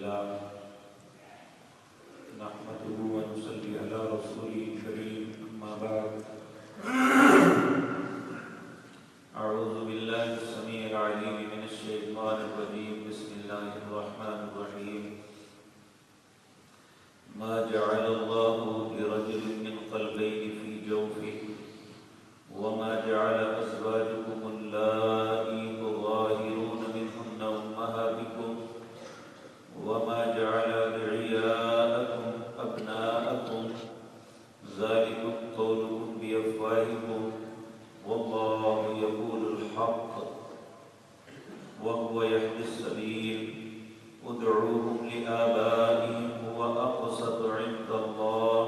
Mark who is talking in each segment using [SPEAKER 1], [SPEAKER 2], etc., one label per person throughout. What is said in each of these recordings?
[SPEAKER 1] لله نحمده ونصلي على رسوله الكريم أما بعد أعوذ بالله السميع العليم من الشيطان الرجيم بسم الله الرحمن الرحيم ما جعل الله لرجل من قلبين في جوفه وما جعل أزواجكم اللائي تظاهرون منهن أمهاتكم وما جعل أدعياءكم أبناءكم ذلكم قولكم بأفواهكم والله يقول الحق وهو يهدي السبيل ادعوهم لآبائهم هو أقسط عند الله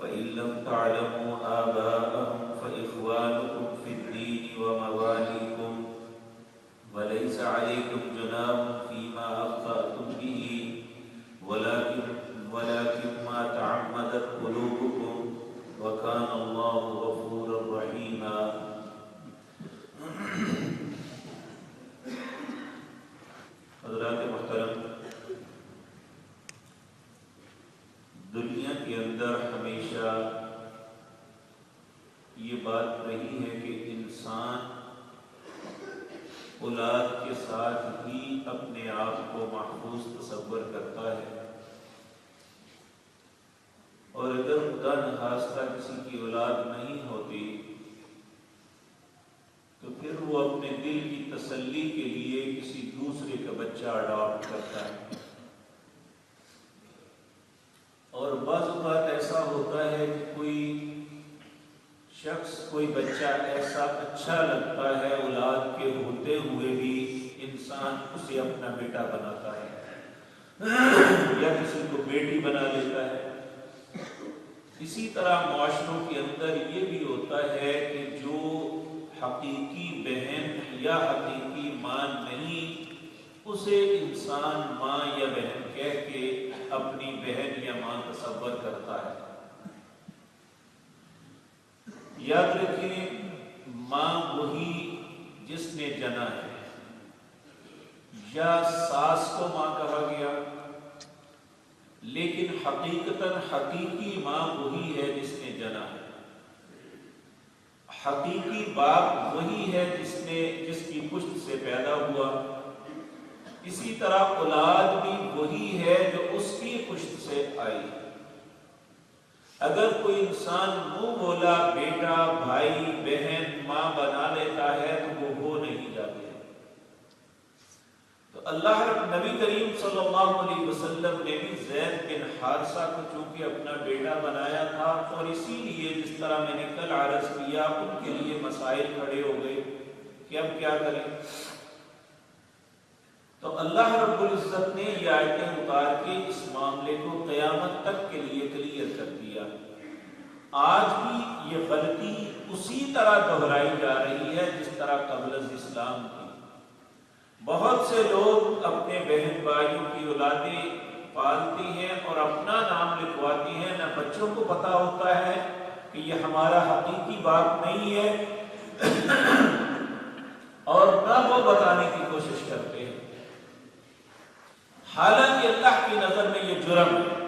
[SPEAKER 1] فإن لم تعلموا آباءهم فإخوانكم في الدين ومواليكم وليس عليكم جناح فيما أخطأتم به ولكن ما تعمدت قلوبكم وكان الله غفورا رحيما. حضرات محترم، دنیا کے اندر ہمیشہ یہ بات رہی ہے کہ انسان اولاد کے ساتھ ہی اپنے آپ کو محفوظ تصور کرتا ہے، اور اگر خدا نخواستہ کسی کی اولاد نہیں ہوتی تو پھر وہ اپنے دل کی تسلی کے لیے کسی دوسرے کا بچہ اڈاپٹ کرتا ہے. اور بعض اوقات ایسا ہوتا ہے کہ کوئی شخص، کوئی بچہ ایسا اچھا لگتا ہے اولاد کے ہوتے ہوئے بھی انسان اسے اپنا بیٹا بناتا ہے یا کسی کو بیٹی بنا لیتا ہے. اسی طرح معاشروں کے اندر یہ بھی ہوتا ہے کہ جو حقیقی بہن یا حقیقی ماں نہیں، اسے انسان ماں یا بہن کہہ کے اپنی بہن یا ماں تصور کرتا ہے. یاد رکھیں، ماں وہی جس نے جنا ہے، یا ساس کو ماں کہا گیا، لیکن حقیقتاً حقیقی ماں وہی ہے جس نے جنا ہے. حقیقی باپ وہی ہے جس کی پشت سے پیدا ہوا. اسی طرح اولاد بھی وہی ہے جو اس کی پشت سے آئی. اگر کوئی انسان منہ بولا بیٹا، بھائی، بہن، ماں بنا لیتا ہے تو وہ ہو نہیں جاتے. تو اللہ نبی کریم صلی اللہ علیہ وسلم نے بھی زید بن حارثہ کو چونکہ اپنا بیٹا بنایا تھا، اور اسی لیے جس طرح میں نے کل عرض کیا ان کے لیے مسائل کھڑے ہو گئے کہ اب کیا کریں. تو اللہ رب العزت نے یہ آیتیں اتار کے اس معاملے کو قیامت تک کے لیے کلیئر کر دیا. آج بھی یہ غلطی اسی طرح دہرائی جا رہی ہے جس طرح قبل از اسلام کی. بہت سے لوگ اپنے بہن بھائیوں کی اولادیں پالتی ہیں اور اپنا نام لکھواتی ہیں، نہ بچوں کو پتا ہوتا ہے کہ یہ ہمارا حقیقی باپ نہیں ہے اور نہ وہ بتانے کی کوشش کرتے ہیں، حالانکہ اللہ کی نظر میں یہ جرم ہے.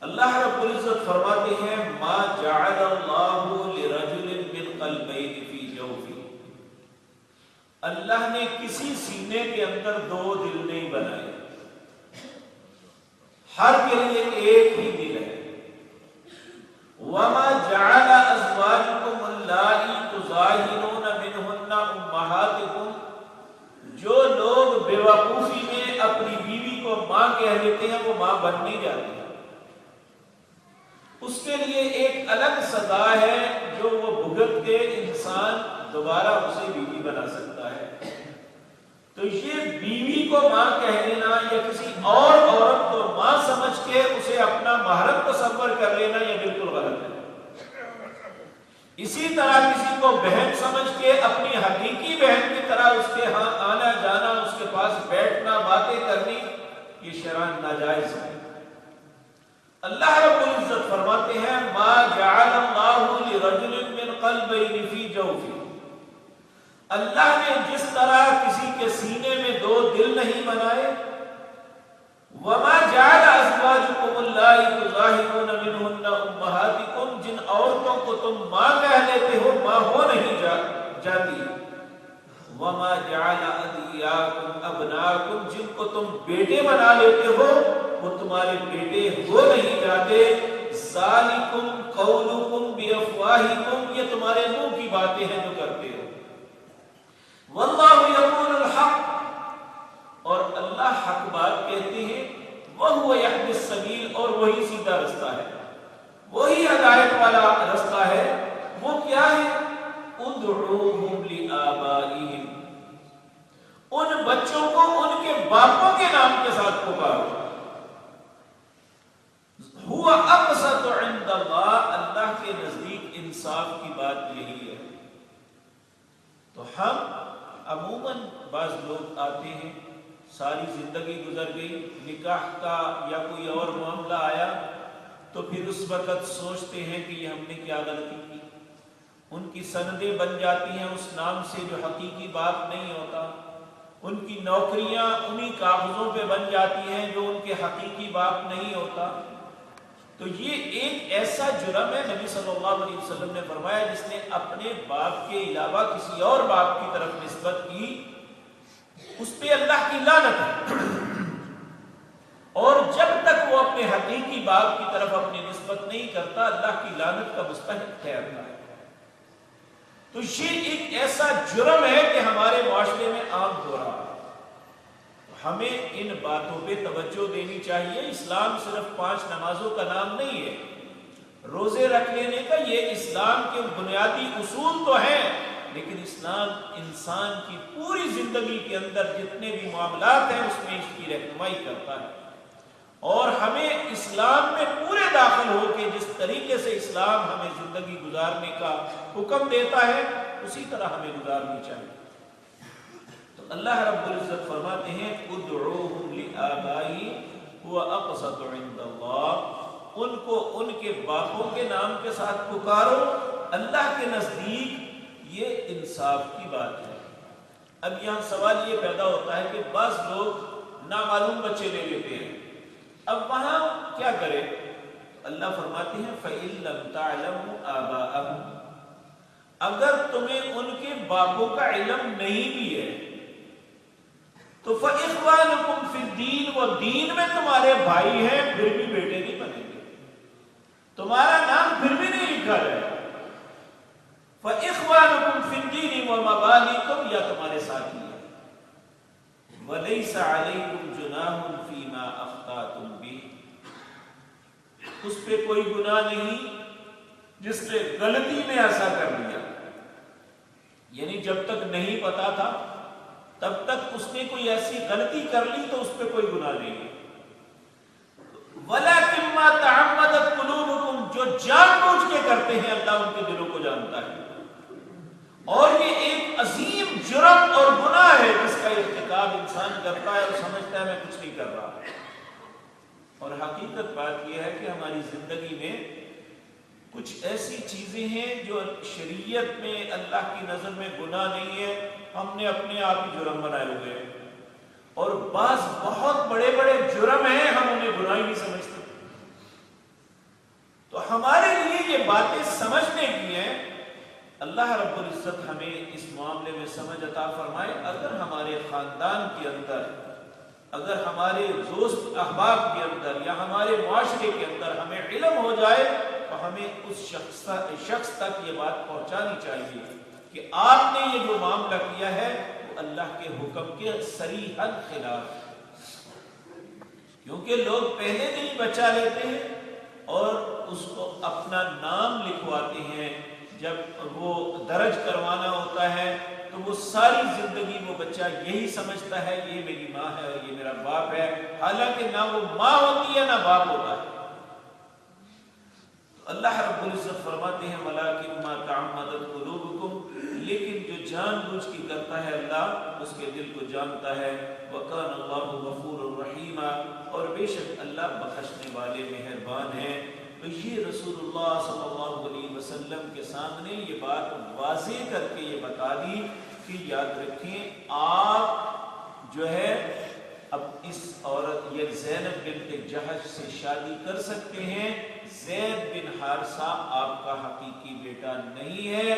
[SPEAKER 1] اللہ رب العزت فرماتے ہیں ما جعل اللہ لرجل من قلبین فی جوفہ، اللہ نے کسی سینے کے اندر دو دل نہیں بنائے، ہر کے لیے ایک ہی دل ہے. وما جعل ازواجکم اللائی تظاہرون منہن امہاتکم، جو لوگ بے وقوفی میں اپنی بیوی کو ماں کہہ لیتے ہیں وہ ماں بن نہیں جاتی. اس کے لیے ایک الگ سزا ہے جو وہ بھگت کے انسان دوبارہ اسے بیوی بنا سکتا ہے. تو یہ بیوی کو ماں کہہ لینا یا کسی اور عورت کو ماں سمجھ کے اسے اپنا محرم تصور کر لینا یہ بالکل غلط ہے. اسی طرح کسی کو بہن سمجھ کے اپنی حقیقی بہن کی طرح اس کے ہاں آنا جانا، اس کے پاس بیٹھنا، باتیں کرنی، یہ شرعاً ناجائز ہے. اللہ رب العزت فرماتے ہیں ما جعل اللہ لرجل من قلبین فی جوفہ، اللہ نے جس طرح کسی کے سینے میں دو دل نہیں بنائے. وما جعل ازواجکم اللائي تظاہرون منہن امہاتکم، جن عورتوں کو تم ماں کہہ لیتے ہو ماں ہو نہیں جاتی. وما جعل ادعیاکم ابناکم، جن کو تم بیٹے بنا لیتے ہو وہ تمہارے بیٹے ہو نہیں جاتے. ذالکم قولکم بافواہکم، یہ تمہارے منہ کی باتیں ہیں جو کرتے ہو. واللہ یقول الحق، اور اللہ حق بات کہتے ہیں. وہو یہدی السبیل، اور وہی سیدھا رستہ ہے، وہی ہدایت والا رستہ ہے. وہ کیا ہے؟ ادعوہم لآبائہم، ان بچوں کو ان کے باپوں کے نام کے ساتھ پکارو. ہوا اقسط عند اللہ، اللہ کے نزدیک انصاف کی بات یہی ہے. تو ہم عموماً بعض لوگ آتے ہیں، ساری زندگی گزر گئی، نکاح کا یا کوئی اور معاملہ آیا تو پھر اس وقت سوچتے ہیں کہ یہ ہم نے کیا غلطی کی. ان کی سندیں بن جاتی ہیں اس نام سے جو حقیقی بات نہیں ہوتا. ان کی نوکریاں انہی کاغذوں پہ بن جاتی ہیں جو ان کے حقیقی باپ نہیں ہوتا. تو یہ ایک ایسا جرم ہے، نبی صلی اللہ علیہ وسلم نے فرمایا، جس نے اپنے باپ کے علاوہ کسی اور باپ کی طرف نسبت کی، اس پہ اللہ کی لعنت ہے. اور جب تک وہ اپنے حقیقی باپ کی طرف اپنی نسبت نہیں کرتا، اللہ کی لعنت کا مستحق ٹھہرتا ہے. تو یہ ایک ایسا جرم ہے کہ ہمارے معاشرے میں عام ہو رہا ہے. ہمیں ان باتوں پہ توجہ دینی چاہیے. اسلام صرف 5 نمازوں کا نام نہیں ہے، روزے رکھ لینے کا، یہ اسلام کے بنیادی اصول تو ہیں، لیکن اسلام انسان کی پوری زندگی کے اندر جتنے بھی معاملات ہیں اس میں اس کی رہنمائی کرتا ہے. اور ہمیں اسلام میں پورے داخل ہو کے جس طریقے سے اسلام ہمیں زندگی گزارنے کا حکم دیتا ہے اسی طرح ہمیں گزارنی چاہیے. تو اللہ رب العزت فرماتے ہیں ادعوہم لآبائہم هو اقسط عند اللہ، ان کو ان کے باپوں کے نام کے ساتھ پکارو، اللہ کے نزدیک یہ انصاف کی بات ہے. اب یہاں سوال یہ پیدا ہوتا ہے کہ بعض لوگ نامعلوم بچے لے لیتے ہیں، اب وہاں کیا کرے؟ اللہ فرماتے ہیں فَإِن لَمْ تَعْلَمُوا آبَاءَهُمْ، اگر تمہیں ان کے باپوں کا علم نہیں بھی ہے تو فَإِخْوَانُكُمْ فِي الدِّينِ، وہ دین میں تمہارے بھائی ہیں، پھر بھی بیٹے نہیں بنیں گے، تمہارا نام پھر بھی نہیں لکھا جائے. فَإِخْوَانُكُمْ فِي الدِّينِ وَمَوَالِيكُمْ، یا تمہارے ساتھی ہیں. وَلَيْسَ عَلَيْكُمْ جُنَاحٌ فِي مَا أَخْطَأْتُمْ بِهِ، اس پہ کوئی گناہ نہیں جس نے غلطی میں ایسا کر لیا. یعنی جب تک نہیں پتا تھا تب تک اس نے کوئی ایسی غلطی کر لی تو اس پہ کوئی گناہ نہیں ہے. وَلَكِنْ مَا تَعَمَّدَتْ قُلُوبُكُمْ، جو جان بوجھ کے کرتے ہیں اللہ ان کے دلوں کو جانتا ہے. اور یہ ایک عظیم جرم اور گناہ ہے جس کا ارتکاب انسان کرتا ہے اور سمجھتا ہے میں کچھ نہیں کر رہا. اور حقیقت بات یہ ہے کہ ہماری زندگی میں کچھ ایسی چیزیں ہیں جو شریعت میں اللہ کی نظر میں گناہ نہیں ہے، ہم نے اپنے آپ ہی جرم بنائے ہوئے ہیں. اور بعض بہت بڑے بڑے جرم ہیں، ہم انہیں گناہ ہی نہیں سمجھتے. تو ہمارے لیے یہ باتیں سمجھنے کی ہیں. اللہ رب العزت ہمیں اس معاملے میں سمجھ عطا فرمائے. اگر ہمارے خاندان کے اندر، اگر ہمارے دوست احباب کے اندر یا ہمارے معاشرے کے اندر ہمیں علم ہو جائے تو ہمیں اس شخص تک یہ بات پہنچانی چاہیے کہ آپ نے یہ جو معاملہ کیا ہے وہ اللہ کے حکم کے صریحاً خلاف ہے. کیونکہ لوگ پہلے دن ہی بچہ لیتے ہیں اور اس کو اپنا نام لکھواتے ہیں. جب وہ درج کروانا ہوتا ہے تو وہ ساری زندگی وہ بچہ یہی سمجھتا ہے یہ میری ماں ہے اور یہ میرا باپ ہے، حالانکہ نہ وہ ماں ہوتی ہے نہ باپ ہوتا ہے. تو اللہ رب العزت فرماتے ہیں وَلَكِنْ مَا تَعَمَّدَتْ قُلُوبُكُمْ، لیکن جو جان بوجھ کے کرتا ہے اللہ اس کے دل کو جانتا ہے. وَكَانَ اللَّهُ غَفُورًا رَحِيمًا، اور بے شک اللہ بخشنے والے مہربان ہیں. تو یہ رسول اللہ صلی اللہ علیہ وسلم کے سامنے یہ بات واضح کر کے یہ بتا دی کہ یاد رکھیں آپ جو ہے زینب بنت جہش سے شادی کر سکتے ہیں، زید بن حارثہ آپ کا حقیقی بیٹا نہیں ہے،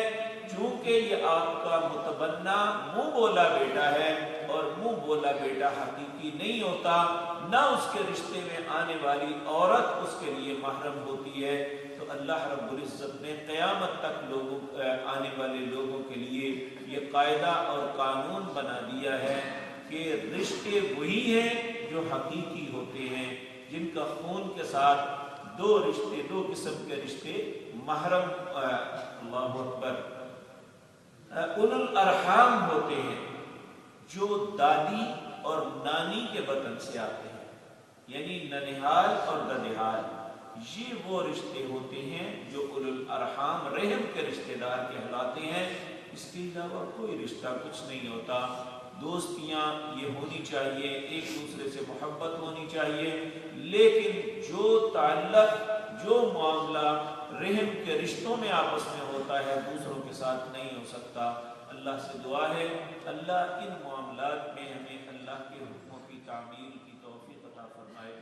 [SPEAKER 1] چونکہ یہ آپ کا متبنہ منہ بولا بیٹا ہے، اور منہ بولا بیٹا حقیقی نہیں ہوتا، نہ اس کے رشتے میں آنے والی عورت اس کے لیے محرم ہوتی ہے۔ تو اللہ رب العزت نے قیامت تک آنے والے لوگوں کے لیے یہ قاعدہ اور قانون بنا دیا ہے کہ رشتے وہی ہیں جو حقیقی ہوتے ہیں، جن کا خون کے ساتھ دو قسم کے رشتے محرم اللہ اکبر اولو الارحام ہوتے ہیں، جو دادی اور نانی کے بطن سے آتے ہیں، یعنی ننہال اور ددہال، یہ وہ رشتے ہوتے ہیں جو اولو الارحام رحم کے رشتے دار کہلاتے ہیں۔ اس کے علاوہ کوئی رشتہ کچھ نہیں ہوتا۔ دوستیاں یہ ہونی چاہیے، ایک دوسرے سے محبت ہونی چاہیے، لیکن جو تعلق، جو معاملہ رحم کے رشتوں میں آپس میں ہوتا ہے دوسروں کے ساتھ نہیں ہو سکتا۔ اللہ سے دعا ہے اللہ ان معاملات میں ہمیں اللہ کے حکموں کی تعمیل کی توفیق عطا فرمائے۔